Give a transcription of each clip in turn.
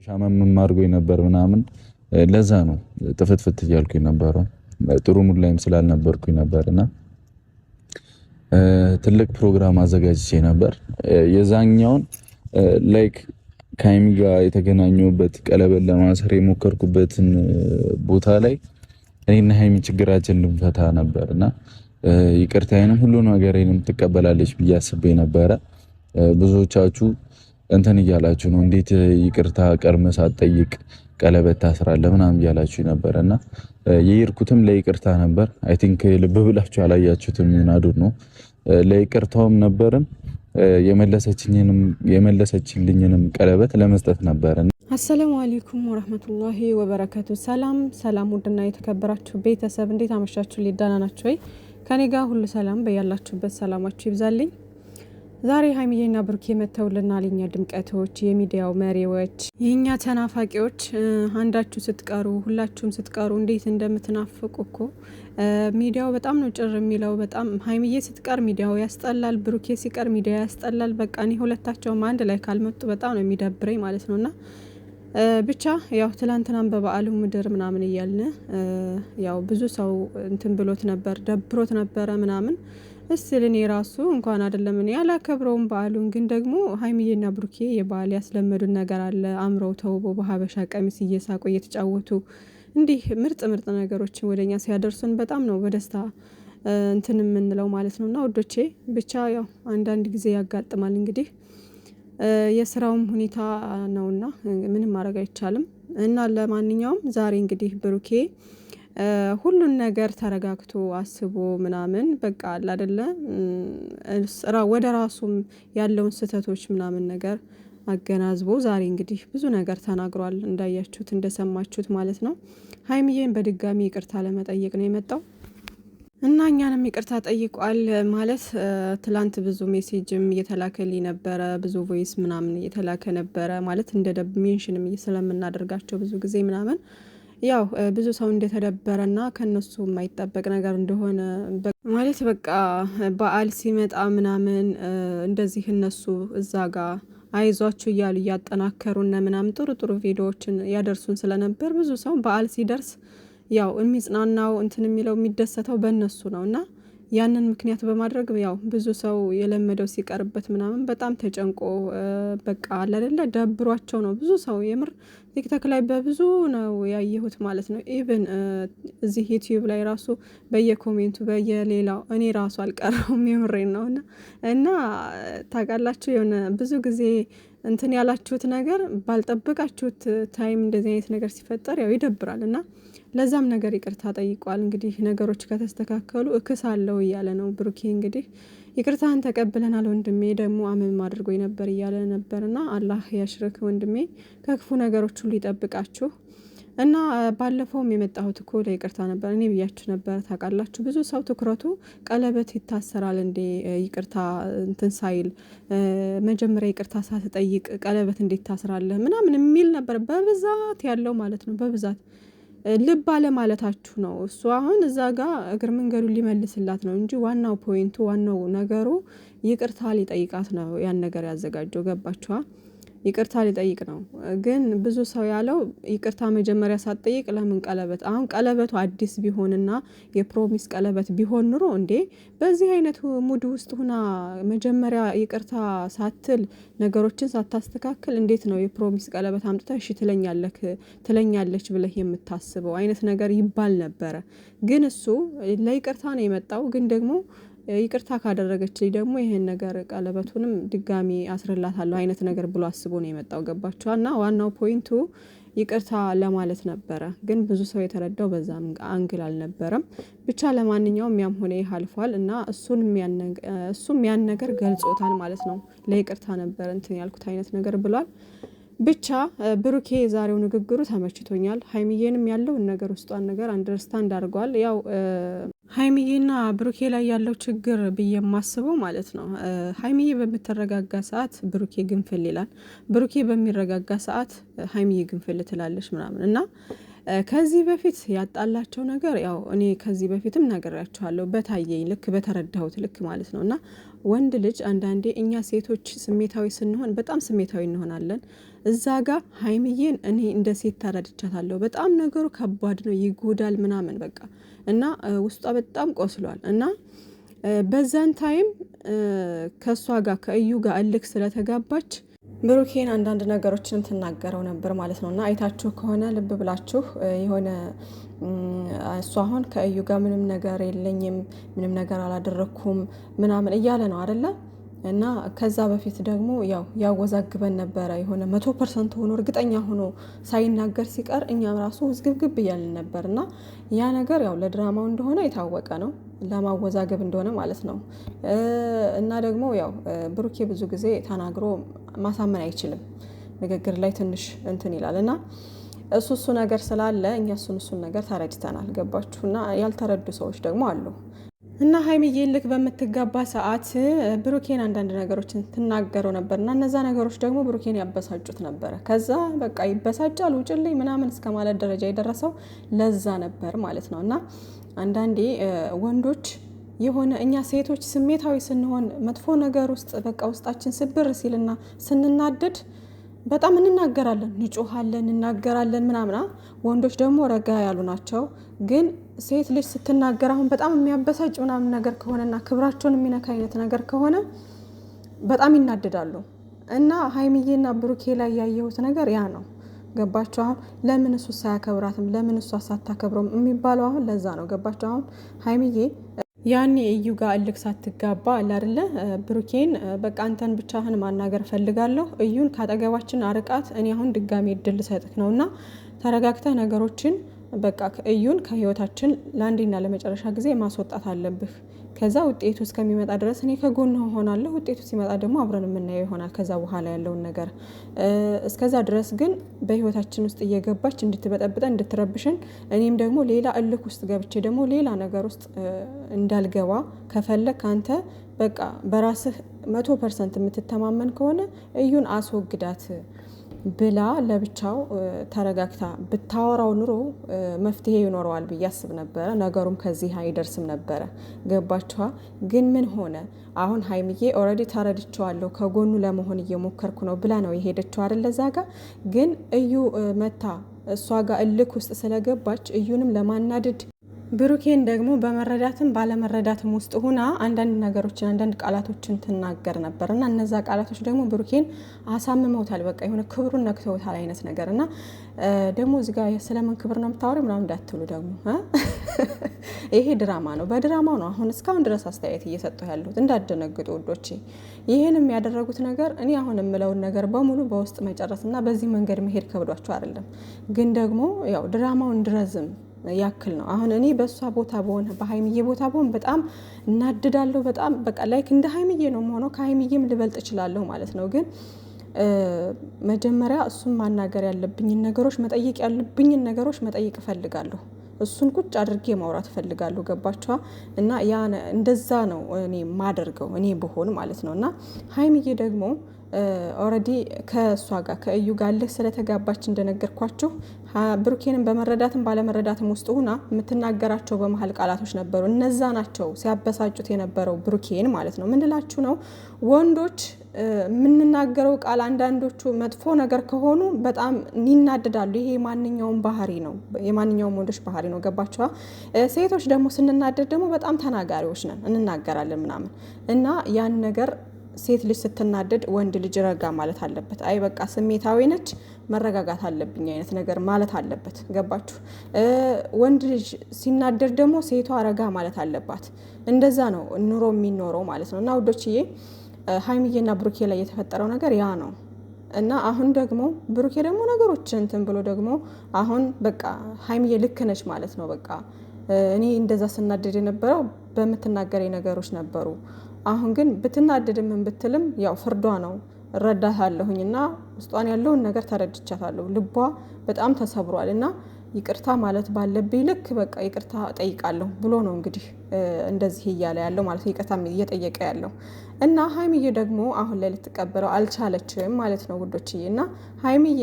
ሻማም አድርጎኝ ነበር ምናምን ለዛ ነው ጥፍትፍት እያልኩኝ ነበር። ጥሩ ሙድ ላይም ስላልነበርኩኝ ነበርና ትልቅ ፕሮግራም አዘጋጅቼ ነበር። የዛኛውን ላይክ ከሀይሚ ጋር የተገናኘሁበት ቀለበት ለማሰር የሞከርኩበትን ቦታ ላይ እኔና ሀይሚ ችግራችን ልንፈታ ነበርና ይቅርታዬንም ሁሉ ነገሬንም ትቀበላለች ብዬ አስቤ ነበረ። ብዙዎቻችሁ እንትን እያላችሁ ነው፣ እንዴት ይቅርታ ቀድመህ ሳትጠይቅ ቀለበት ታስራለህ ምናምን እያላችሁ ነበርና የሄድኩትም ለይቅርታ ነበር። አይ ቲንክ ልብ ብላችሁ አላያችሁትም ይናዱ ነው። ለይቅርታውም ነበርም የመለሰችልኝንም ቀለበት ለመስጠት ነበር። አሰላሙ አለይኩም ወራህመቱላሂ ወበረካቱ። ሰላም ሰላም፣ ውድና የተከበራችሁ ቤተሰብ እንዴት አመሻችሁ? ሊዳና ናችሁ ወይ? ከኔ ጋር ሁሉ ሰላም፣ በያላችሁበት ሰላማችሁ ይብዛልኝ። ዛሬ ሀይሚዬና ብሩኬ መተውልናል። የኛ ድምቀቶች፣ የሚዲያው መሪዎች፣ የኛ ተናፋቂዎች። አንዳችሁ ስትቀሩ ሁላችሁም ስትቀሩ እንዴት እንደምትናፍቁ እኮ። ሚዲያው በጣም ነው ጭር የሚለው። በጣም ሀይሚዬ ስትቀር ሚዲያው ያስጠላል፣ ብሩኬ ሲቀር ሚዲያ ያስጠላል። በቃ እኔ ሁለታቸውም አንድ ላይ ካልመጡ በጣም ነው የሚደብረኝ ማለት ነውና ብቻ ያው ትላንትናም በበዓሉ ምድር ምናምን እያልን ያው ብዙ ሰው እንትን ብሎት ነበር፣ ደብሮት ነበረ ምናምን። እስቲ እኔ ራሱ እንኳን አይደለም እኔ ያላከብረውም በዓሉን፣ ግን ደግሞ ሀይሚዬና ብሩኬ የበዓል ያስለመዱን ነገር አለ። አምረው ተውበው በሀበሻ ቀሚስ እየሳቁ እየተጫወቱ እንዲህ ምርጥ ምርጥ ነገሮችን ወደኛ ሲያደርሱን በጣም ነው በደስታ እንትን የምንለው ማለት ነውና ውዶቼ፣ ብቻ ያው አንዳንድ ጊዜ ያጋጥማል እንግዲህ የስራውም ሁኔታ ነውና ምንም ማድረግ አይቻልም። እና ለማንኛውም ዛሬ እንግዲህ ብሩኬ ሁሉን ነገር ተረጋግቶ አስቦ ምናምን በቃ አለ አይደለ ወደ ራሱም ያለውን ስህተቶች ምናምን ነገር አገናዝቦ ዛሬ እንግዲህ ብዙ ነገር ተናግሯል። እንዳያችሁት እንደሰማችሁት ማለት ነው። ሀይሚዬን በድጋሚ ይቅርታ ለመጠየቅ ነው የመጣው እና እኛንም ይቅርታ ጠይቋል ማለት ትላንት ብዙ ሜሴጅም እየተላከልኝ ነበረ፣ ብዙ ቮይስ ምናምን እየተላከ ነበረ ማለት እንደ ደብ ሜንሽንም ስለምናደርጋቸው ብዙ ጊዜ ምናምን ያው ብዙ ሰው እንደተደበረና ከነሱ የማይጠበቅ ነገር እንደሆነ ማለት በቃ በዓል ሲመጣ ምናምን እንደዚህ እነሱ እዛ ጋር አይዟችሁ እያሉ እያጠናከሩና ምናምን ጥሩ ጥሩ ቪዲዮዎችን ያደርሱን ስለነበር ብዙ ሰው በዓል ሲደርስ ያው የሚጽናናው እንትን የሚለው የሚደሰተው በእነሱ ነው እና ያንን ምክንያት በማድረግ ያው ብዙ ሰው የለመደው ሲቀርበት ምናምን በጣም ተጨንቆ በቃ አለ አይደለ ደብሯቸው ነው ብዙ ሰው የምር ቲክቶክ ላይ በብዙ ነው ያየሁት ማለት ነው። ኢቭን እዚህ ዩቲዩብ ላይ ራሱ በየኮሜንቱ በየሌላው እኔ ራሱ አልቀረውም የምሬን ነው እና ታውቃላችሁ የሆነ ብዙ ጊዜ እንትን ያላችሁት ነገር ባልጠበቃችሁት ታይም እንደዚህ አይነት ነገር ሲፈጠር ያው ይደብራል እና ለዛም ነገር ይቅርታ ጠይቋል። እንግዲህ ነገሮች ከተስተካከሉ እክሳለሁ እያለ ነው ብሩኬ። እንግዲህ ይቅርታን ተቀብለናል ወንድሜ፣ ደግሞ አመም አድርጎኝ ነበር እያለ ነበርና አላህ ያሽርክ ወንድሜ፣ ከክፉ ነገሮች ሁሉ ይጠብቃችሁ። እና ባለፈውም የመጣሁት እኮ ለይቅርታ ነበር። እኔ ብያችሁ ነበር ታውቃላችሁ። ብዙ ሰው ትኩረቱ ቀለበት ይታሰራል እንዴ ይቅርታ እንትን ሳይል መጀመሪያ ይቅርታ ሳትጠይቅ ቀለበት እንዴት ታስራለህ ምናምን የሚል ነበር በብዛት ያለው ማለት ነው። በብዛት ልብ አለ ማለታችሁ ነው። እሱ አሁን እዛ ጋር እግር መንገዱን ሊመልስላት ነው እንጂ ዋናው ፖይንቱ ዋናው ነገሩ ይቅርታ ሊጠይቃት ነው ያን ነገር ያዘጋጀው። ገባችኋ? ይቅርታ ሊጠይቅ ነው። ግን ብዙ ሰው ያለው ይቅርታ መጀመሪያ ሳትጠይቅ ለምን ቀለበት? አሁን ቀለበቱ አዲስ ቢሆንና የፕሮሚስ ቀለበት ቢሆን ኑሮ እንዴ በዚህ አይነት ሙድ ውስጥ ሁና መጀመሪያ ይቅርታ ሳትል ነገሮችን ሳታስተካክል እንዴት ነው የፕሮሚስ ቀለበት አምጥታ እሺ ትለኛለች ብለህ የምታስበው አይነት ነገር ይባል ነበረ። ግን እሱ ለይቅርታ ነው የመጣው። ግን ደግሞ ይቅርታ ካደረገችልኝ ደግሞ ይሄን ነገር ቀለበቱንም ድጋሚ አስርላታለሁ አይነት ነገር ብሎ አስቦ ነው የመጣው። ገባችኋ? እና ዋናው ፖይንቱ ይቅርታ ለማለት ነበረ። ግን ብዙ ሰው የተረዳው በዛም አንግል አልነበረም። ብቻ ለማንኛውም ያም ሆነ ይህ አልፏል እና እሱም ያን ነገር ገልጾታል ማለት ነው። ለይቅርታ ነበር እንትን ያልኩት አይነት ነገር ብሏል። ብቻ ብሩኬ የዛሬው ንግግሩ ተመችቶኛል። ሀይሚዬንም ያለውን ነገር ውስጧን ነገር አንደርስታንድ አድርጓል። ያው ሀይሚዬና ብሩኬ ላይ ያለው ችግር ብዬ የማስበው ማለት ነው ሀይሚዬ በምትረጋጋ ሰዓት ብሩኬ ግንፍል ይላል፣ ብሩኬ በሚረጋጋ ሰዓት ሀይሚዬ ግንፍል ትላለች ምናምን እና ከዚህ በፊት ያጣላቸው ነገር ያው እኔ ከዚህ በፊትም ነግሬያቸዋለሁ በታየኝ ልክ በተረዳሁት ልክ ማለት ነው። እና ወንድ ልጅ አንዳንዴ እኛ ሴቶች ስሜታዊ ስንሆን በጣም ስሜታዊ እንሆናለን። እዛ ጋር ሀይሚዬን እኔ እንደ ሴት ተረድቻታለሁ። በጣም ነገሩ ከባድ ነው፣ ይጎዳል ምናምን በቃ እና ውስጧ በጣም ቆስሏል እና በዛን ታይም ከእሷ ጋር ከእዩ ጋር እልክ ስለተጋባች ብሩኬን አንዳንድ ነገሮችን ትናገረው ነበር ማለት ነው። እና አይታችሁ ከሆነ ልብ ብላችሁ የሆነ እሷ አሁን ከእዩ ጋር ምንም ነገር የለኝም፣ ምንም ነገር አላደረኩም ምናምን እያለ ነው አይደለ? እና ከዛ በፊት ደግሞ ያው ያወዛግበን ነበረ። የሆነ 100% ሆኖ እርግጠኛ ሆኖ ሳይናገር ሲቀር እኛም ራሱ ውዝግብግብ እያልን ነበር። እና ያ ነገር ያው ለድራማው እንደሆነ የታወቀ ነው፣ ለማወዛገብ እንደሆነ ማለት ነው። እና ደግሞ ያው ብሩኬ ብዙ ጊዜ ተናግሮ ማሳመን አይችልም፣ ንግግር ላይ ትንሽ እንትን ይላል እና እሱ ነገር ስላለ እኛ እሱን ነገር ተረድተናል። ገባችሁ? እና ያልተረዱ ሰዎች ደግሞ አሉ። እና ሀይሚዬ ልክ በምትጋባ ሰዓት ብሩኬን አንዳንድ ነገሮችን ትናገረው ነበር እና እነዛ ነገሮች ደግሞ ብሩኬን ያበሳጩት ነበረ። ከዛ በቃ ይበሳጫል ውጭልኝ ምናምን እስከ ማለት ደረጃ የደረሰው ለዛ ነበር ማለት ነው። እና አንዳንዴ ወንዶች የሆነ እኛ ሴቶች ስሜታዊ ስንሆን መጥፎ ነገር ውስጥ በቃ ውስጣችን ስብር ሲልና ስንናደድ በጣም እንናገራለን፣ እንጮሃለን፣ እናገራለን ምናምና። ወንዶች ደግሞ ረጋ ያሉ ናቸው። ግን ሴት ልጅ ስትናገር አሁን በጣም የሚያበሳጭ ምናምን ነገር ከሆነና ክብራቸውን የሚነካ አይነት ነገር ከሆነ በጣም ይናደዳሉ። እና ሀይሚዬና ብሩኬ ላይ ያየሁት ነገር ያ ነው። ገባቸው? አሁን ለምን እሱ ሳያከብራትም ለምን እሷ ሳታከብረውም የሚባለው አሁን ለዛ ነው። ገባቸው? አሁን ሀይሚዬ ያኔ እዩ ጋር እልክ ሳትጋባ አለ አይደለ? ብሩኬን በቃ አንተን ብቻህን ማናገር ፈልጋለሁ፣ እዩን ካጠገባችን አርቃት፣ እኔ አሁን ድጋሜ እድል ሰጥክ ነውና ተረጋግተህ ነገሮችን በቃ እዩን ከህይወታችን ለአንዴና ለመጨረሻ ጊዜ ማስወጣት አለብህ። ከዛ ውጤቱ እስከሚመጣ ድረስ እኔ ከጎን ሆናለሁ። ውጤቱ ሲመጣ ደግሞ አብረን የምናየው ይሆናል። ከዛ በኋላ ያለውን ነገር እስከዛ ድረስ ግን በህይወታችን ውስጥ እየገባች እንድትበጠብጠን እንድትረብሽን፣ እኔም ደግሞ ሌላ እልክ ውስጥ ገብቼ ደግሞ ሌላ ነገር ውስጥ እንዳልገባ ከፈለክ አንተ በቃ በራስህ 100% የምትተማመን ከሆነ እዩን አስወግዳት ብላ ለብቻው ተረጋግታ ብታወራው ኑሮ መፍትሄ ይኖረዋል ብዬ አስብ ነበረ። ነገሩም ከዚህ አይደርስም ነበረ። ገባችኋ? ግን ምን ሆነ? አሁን ሀይሚዬ ኦልሬዲ ተረድቼዋለሁ፣ ከጎኑ ለመሆን እየሞከርኩ ነው ብላ ነው የሄደችው አይደል? ለዛ ጋር ግን እዩ መታ እሷ ጋር እልክ ውስጥ ስለገባች እዩንም ለማናደድ ብሩኬን ደግሞ በመረዳትም ባለመረዳትም ውስጥ ሁና አንዳንድ ነገሮችን አንዳንድ ቃላቶችን ትናገር ነበር እና እነዛ ቃላቶች ደግሞ ብሩኬን አሳምመውታል። በቃ የሆነ ክብሩን ነክተውታል አይነት ነገር እና ደግሞ እዚህ ጋር ስለምን ክብር ነው የምታወሪ ምናምን እንዳትሉ ደግሞ ይሄ ድራማ ነው፣ በድራማው ነው አሁን እስካሁን ድረስ አስተያየት እየሰጠሁ ያለሁት። እንዳደነግጡ ውዶቼ። ይህን የሚያደረጉት ነገር እኔ አሁን የምለውን ነገር በሙሉ በውስጥ መጨረስና በዚህ መንገድ መሄድ ከብዷቸው አይደለም፣ ግን ደግሞ ያው ድራማው እንድረዝም ያክል ነው። አሁን እኔ በእሷ ቦታ በሆነ በሀይሚዬ ቦታ በሆን በጣም እናድዳለሁ። በጣም በቃ ላይክ እንደ ሀይሚዬ ነው የምሆነው፣ ከሀይሚዬም ልበልጥ እችላለሁ ማለት ነው። ግን መጀመሪያ እሱን ማናገር ያለብኝን ነገሮች መጠየቅ ያለብኝን ነገሮች መጠየቅ እፈልጋለሁ። እሱን ቁጭ አድርጌ ማውራት እፈልጋለሁ። ገባችኋ? እና ያ እንደዛ ነው እኔ ማደርገው እኔ ብሆን ማለት ነው። እና ሀይሚዬ ደግሞ ኦልሬዲ ከእሷ ጋር ከእዩ ጋር ልክ ስለተጋባች እንደነገርኳችሁ ብሩኬንን በመረዳትም ባለመረዳትም ውስጥ ሁና የምትናገራቸው በመሀል ቃላቶች ነበሩ። እነዛ ናቸው ሲያበሳጩት የነበረው ብሩኬን ማለት ነው። ምንላችሁ ነው ወንዶች የምንናገረው ቃል አንዳንዶቹ መጥፎ ነገር ከሆኑ በጣም ይናደዳሉ። ይሄ የማንኛውም ባህሪ ነው፣ የማንኛውም ወንዶች ባህሪ ነው። ገባችኋ? ሴቶች ደግሞ ስንናደድ ደግሞ በጣም ተናጋሪዎች ነን፣ እንናገራለን ምናምን እና ያን ነገር ሴት ልጅ ስትናደድ ወንድ ልጅ ረጋ ማለት አለበት። አይ በቃ ስሜታዊ ነች መረጋጋት አለብኝ አይነት ነገር ማለት አለበት። ገባችሁ? ወንድ ልጅ ሲናደድ ደግሞ ሴቷ ረጋ ማለት አለባት። እንደዛ ነው ኑሮ የሚኖረው ማለት ነው። እና ውዶችዬ ሀይሚዬና ብሩኬ ላይ የተፈጠረው ነገር ያ ነው። እና አሁን ደግሞ ብሩኬ ደግሞ ነገሮች እንትን ብሎ ደግሞ አሁን በቃ ሀይሚዬ ልክ ነች ማለት ነው። በቃ እኔ እንደዛ ስናደድ የነበረው በምትናገረኝ ነገሮች ነበሩ። አሁን ግን ብትናደድም ምን ብትልም ያው ፍርዷ ነው፣ እረዳታለሁኝ እና ውስጧን ያለውን ነገር ተረድቻታለሁ። ልቧ በጣም ተሰብሯል እና ይቅርታ ማለት ባለብኝ ልክ በቃ ይቅርታ ጠይቃለሁ ብሎ ነው እንግዲህ እንደዚህ እያለ ያለው ማለት ነው። ይቅርታ እየጠየቀ ያለው እና ሀይሚዬ ደግሞ አሁን ላይ ልትቀበለው አልቻለችም ማለት ነው ውዶችዬ። እና ሀይሚዬ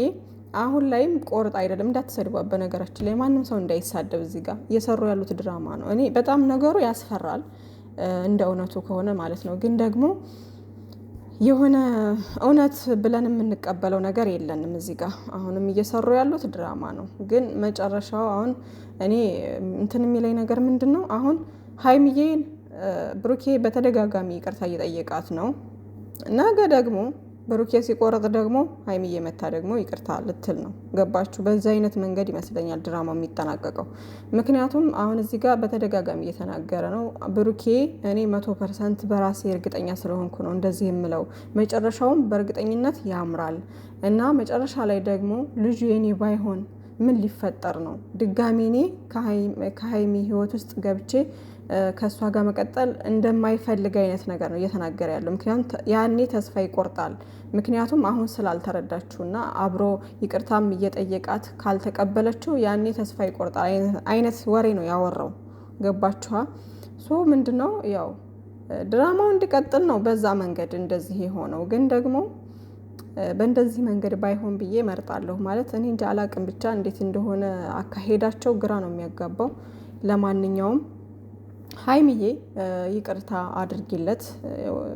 አሁን ላይም ቆርጥ አይደለም፣ እንዳትሰድቧ። በነገራችን ላይ ማንም ሰው እንዳይሳደብ፣ እዚህ ጋር እየሰሩ ያሉት ድራማ ነው። እኔ በጣም ነገሩ ያስፈራል እንደ እውነቱ ከሆነ ማለት ነው። ግን ደግሞ የሆነ እውነት ብለን የምንቀበለው ነገር የለንም እዚህ ጋር። አሁንም እየሰሩ ያሉት ድራማ ነው። ግን መጨረሻው አሁን እኔ እንትን የሚለኝ ነገር ምንድን ነው? አሁን ሀይሚዬን ብሩኬ በተደጋጋሚ ይቅርታ እየጠየቃት ነው። ነገ ደግሞ ብሩኬ ሲቆረጥ ደግሞ ሀይሚዬ መታ ደግሞ ይቅርታ ልትል ነው። ገባችሁ? በዚህ አይነት መንገድ ይመስለኛል ድራማው የሚጠናቀቀው። ምክንያቱም አሁን እዚህ ጋር በተደጋጋሚ እየተናገረ ነው ብሩኬ፣ እኔ 100% በራሴ እርግጠኛ ስለሆንኩ ነው እንደዚህ የምለው፣ መጨረሻውም በእርግጠኝነት ያምራል እና መጨረሻ ላይ ደግሞ ልጁ የኔ ባይሆን ምን ሊፈጠር ነው? ድጋሚ እኔ ከሀይሚ ህይወት ውስጥ ገብቼ ከእሷ ጋር መቀጠል እንደማይፈልግ አይነት ነገር ነው እየተናገረ ያለው። ምክንያቱም ያኔ ተስፋ ይቆርጣል። ምክንያቱም አሁን ስላልተረዳችሁና አብሮ ይቅርታም እየጠየቃት ካልተቀበለችው ያኔ ተስፋ ይቆርጣል አይነት ወሬ ነው ያወራው። ገባችኋ? ሶ ምንድነው ያው ድራማው እንዲቀጥል ነው በዛ መንገድ እንደዚህ የሆነው። ግን ደግሞ በእንደዚህ መንገድ ባይሆን ብዬ መርጣለሁ። ማለት እኔ እንጃ አላቅም፣ ብቻ እንዴት እንደሆነ አካሄዳቸው ግራ ነው የሚያጋባው። ለማንኛውም ሀይሚዬ ይቅርታ አድርጊለት።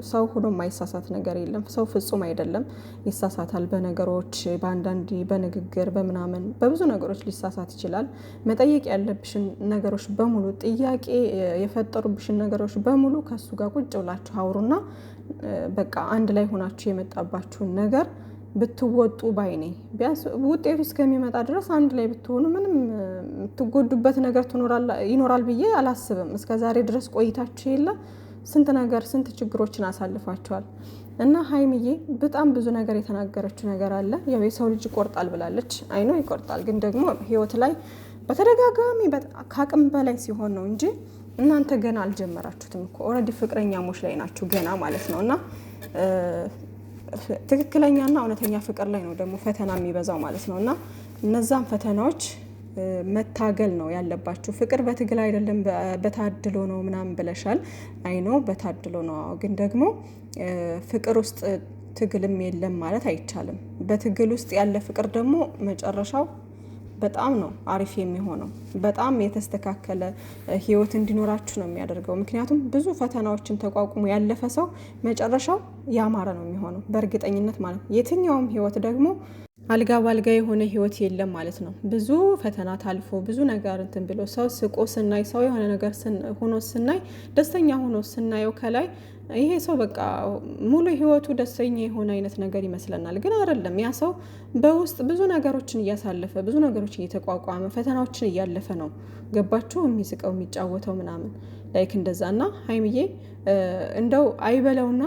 ሰው ሆኖ የማይሳሳት ነገር የለም። ሰው ፍጹም አይደለም፣ ይሳሳታል። በነገሮች በአንዳንድ በንግግር በምናምን በብዙ ነገሮች ሊሳሳት ይችላል። መጠየቅ ያለብሽን ነገሮች በሙሉ ጥያቄ የፈጠሩብሽን ነገሮች በሙሉ ከሱ ጋር ቁጭ ብላችሁ አውሩና በቃ አንድ ላይ ሆናችሁ የመጣባችሁን ነገር ብትወጡ ባይኔ። ቢያንስ ውጤቱ እስከሚመጣ ድረስ አንድ ላይ ብትሆኑ ምንም የምትጎዱበት ነገር ይኖራል ብዬ አላስብም። እስከ ዛሬ ድረስ ቆይታችሁ የለ ስንት ነገር ስንት ችግሮችን አሳልፋችኋል። እና ሀይሚዬ በጣም ብዙ ነገር የተናገረችው ነገር አለ። ያው የሰው ልጅ ይቆርጣል ብላለች። አይኖ ይቆርጣል፣ ግን ደግሞ ህይወት ላይ በተደጋጋሚ ከአቅም በላይ ሲሆን ነው እንጂ እናንተ ገና አልጀመራችሁትም እኮ። ኦልሬዲ ፍቅረኛሞች ላይ ናችሁ ገና ማለት ነው። እና ትክክለኛና እውነተኛ ፍቅር ላይ ነው ደግሞ ፈተና የሚበዛው ማለት ነው። እና እነዛን ፈተናዎች መታገል ነው ያለባችሁ። ፍቅር በትግል አይደለም በታድሎ ነው ምናምን ብለሻል። አይኖ በታድሎ ነው፣ ግን ደግሞ ፍቅር ውስጥ ትግልም የለም ማለት አይቻልም። በትግል ውስጥ ያለ ፍቅር ደግሞ መጨረሻው በጣም ነው አሪፍ የሚሆነው። በጣም የተስተካከለ ህይወት እንዲኖራችሁ ነው የሚያደርገው። ምክንያቱም ብዙ ፈተናዎችን ተቋቁሞ ያለፈ ሰው መጨረሻው ያማረ ነው የሚሆነው በእርግጠኝነት ማለት ነው። የትኛውም ህይወት ደግሞ አልጋ ባልጋ የሆነ ህይወት የለም ማለት ነው። ብዙ ፈተና ታልፎ ብዙ ነገር እንትን ብሎ ሰው ስቆ ስናይ፣ ሰው የሆነ ነገር ሆኖ ስናይ፣ ደስተኛ ሆኖ ስናየው ከላይ ይሄ ሰው በቃ ሙሉ ህይወቱ ደስተኛ የሆነ አይነት ነገር ይመስለናል። ግን አይደለም። ያ ሰው በውስጥ ብዙ ነገሮችን እያሳለፈ ብዙ ነገሮችን እየተቋቋመ ፈተናዎችን እያለፈ ነው። ገባችሁ? የሚስቀው የሚጫወተው ምናምን ላይክ እንደዛ። እና ሀይሚዬ እንደው አይበለውና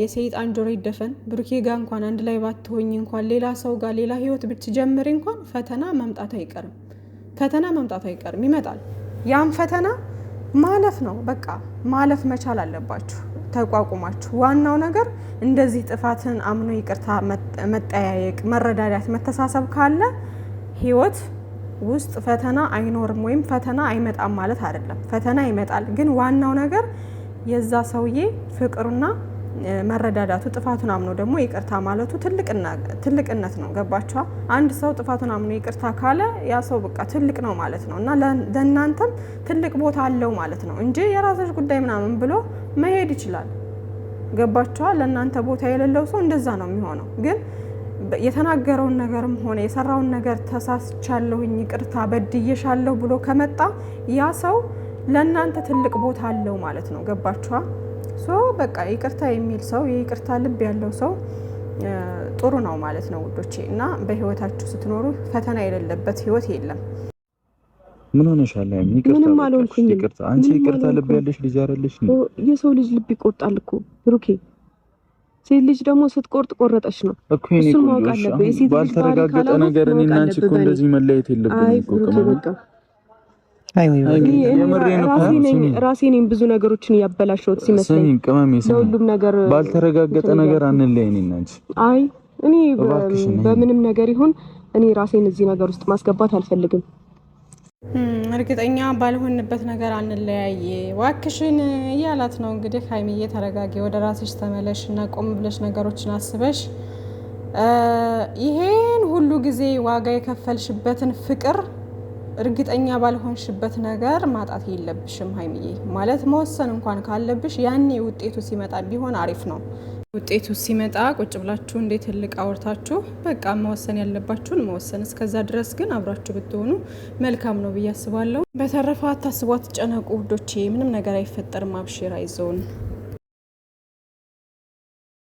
የሰይጣን ጆሮ ይደፈን። ብሩኬ ጋር እንኳን አንድ ላይ ባትሆኝ እንኳን ሌላ ሰው ጋር ሌላ ህይወት ብትጀምሪ እንኳን ፈተና መምጣት አይቀርም። ፈተና መምጣት አይቀርም፣ ይመጣል። ያም ፈተና ማለፍ ነው። በቃ ማለፍ መቻል አለባችሁ ተቋቁማችሁ። ዋናው ነገር እንደዚህ ጥፋትን አምኖ ይቅርታ መጠያየቅ፣ መረዳዳት፣ መተሳሰብ ካለ ህይወት ውስጥ ፈተና አይኖርም ወይም ፈተና አይመጣም ማለት አይደለም። ፈተና ይመጣል፣ ግን ዋናው ነገር የዛ ሰውዬ ፍቅሩና መረዳዳቱ፣ ጥፋቱን አምኖ ደግሞ ይቅርታ ማለቱ ትልቅነት ነው። ገባችኋ? አንድ ሰው ጥፋቱን አምኖ ይቅርታ ካለ ያ ሰው በቃ ትልቅ ነው ማለት ነው። እና ለእናንተም ትልቅ ቦታ አለው ማለት ነው እንጂ የራስሽ ጉዳይ ምናምን ብሎ መሄድ ይችላል። ገባችኋ? ለእናንተ ቦታ የሌለው ሰው እንደዛ ነው የሚሆነው። ግን የተናገረውን ነገርም ሆነ የሰራውን ነገር ተሳስቻለሁኝ፣ ይቅርታ በድዬሻለሁ ብሎ ከመጣ ያ ሰው ለእናንተ ትልቅ ቦታ አለው ማለት ነው። ገባችኋ? ሶ በቃ ይቅርታ የሚል ሰው የይቅርታ ልብ ያለው ሰው ጥሩ ነው ማለት ነው ውዶቼ። እና በህይወታችሁ ስትኖሩ ፈተና የሌለበት ህይወት የለም። ምን ሆነሻል? ምንም አልሆንኩኝም። ይቅርታ አንቺ ይቅርታ ልብ ያለሽ ልጅ አይደለሽ? የሰው ልጅ ልብ ይቆርጣል እኮ ብሩኬ። ሴት ልጅ ደግሞ ስትቆርጥ ቆረጠች ነው እኮ። እሱን ማወቅ አለበት። ባልተረጋገጠ ነገር እኔና አንቺ እኮ እንደዚህ መለያየት የለብንም እኮ። ራሴ ነኝ ብዙ ነገሮችን ያበላሸሁት ሲመስለኝ። ለሁሉም ነገር ባልተረጋገጠ ነገር አንለይ እኔና አንቺ። አይ እኔ በምንም ነገር ይሁን እኔ ራሴን እዚህ ነገር ውስጥ ማስገባት አልፈልግም። እርግጠኛ ባልሆንበት ነገር አንለያየ ዋክሽን እያላት ነው እንግዲህ። ሀይሚዬ ተረጋጊ፣ ወደ ራስሽ ተመለሽ እና ቆም ብለሽ ነገሮችን አስበሽ ይሄን ሁሉ ጊዜ ዋጋ የከፈልሽበትን ፍቅር እርግጠኛ ባልሆንሽበት ነገር ማጣት የለብሽም ሀይሚዬ። ማለት መወሰን እንኳን ካለብሽ ያኔ ውጤቱ ሲመጣ ቢሆን አሪፍ ነው። ውጤቱ ሲመጣ ቁጭ ብላችሁ እንዴት ትልቅ አውርታችሁ በቃ መወሰን ያለባችሁን መወሰን። እስከዛ ድረስ ግን አብራችሁ ብትሆኑ መልካም ነው ብዬ አስባለሁ። በተረፈ አታስቡ፣ አትጨነቁ ውዶቼ፣ ምንም ነገር አይፈጠርም። አብሽር፣ አይዞን።